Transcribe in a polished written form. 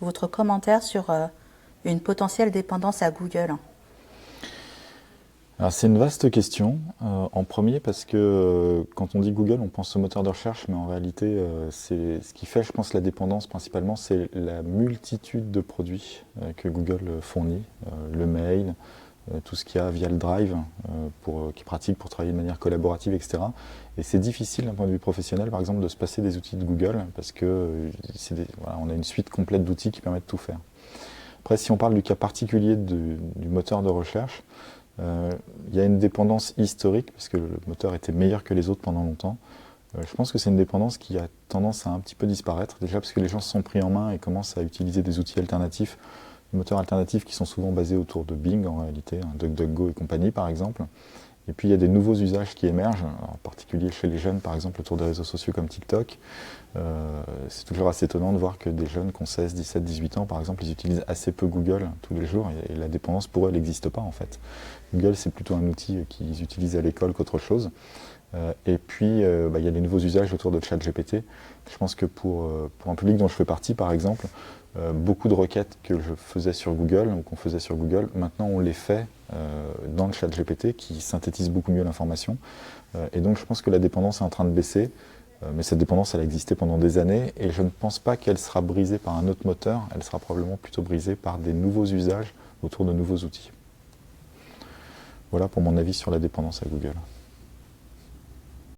votre commentaire sur une potentielle dépendance à Google? Alors c'est une vaste question, en premier parce que quand on dit Google, on pense au moteur de recherche, mais en réalité, c'est ce qui fait, je pense, la dépendance principalement, c'est la multitude de produits que Google fournit, le mail, tout ce qu'il y a via le Drive, qui est pratique pour travailler de manière collaborative, etc. Et c'est difficile d'un point de vue professionnel, par exemple, de se passer des outils de Google, parce que voilà, on a une suite complète d'outils qui permettent de tout faire. Après, si on parle du cas particulier du moteur de recherche, il y a une dépendance historique, puisque le moteur était meilleur que les autres pendant longtemps. Je pense que c'est une dépendance qui a tendance à un petit peu disparaître, déjà parce que les gens se sont pris en main et commencent à utiliser des outils alternatifs, des moteurs alternatifs qui sont souvent basés autour de Bing en réalité, DuckDuckGo et compagnie par exemple. Et puis il y a des nouveaux usages qui émergent, en particulier chez les jeunes par exemple autour des réseaux sociaux comme TikTok. C'est toujours assez étonnant de voir que des jeunes qui ont 16, 17, 18 ans par exemple, ils utilisent assez peu Google tous les jours et la dépendance pour eux elle n'existe pas en fait. Google c'est plutôt un outil qu'ils utilisent à l'école qu'autre chose. Et puis il y a des nouveaux usages autour de ChatGPT. Je pense que pour un public dont je fais partie par exemple, beaucoup de requêtes que je faisais sur Google ou qu'on faisait sur Google, maintenant on les fait dans le ChatGPT qui synthétise beaucoup mieux l'information. Et donc je pense que la dépendance est en train de baisser, mais cette dépendance elle a existé pendant des années et je ne pense pas qu'elle sera brisée par un autre moteur, elle sera probablement plutôt brisée par des nouveaux usages autour de nouveaux outils. Voilà pour mon avis sur la dépendance à Google.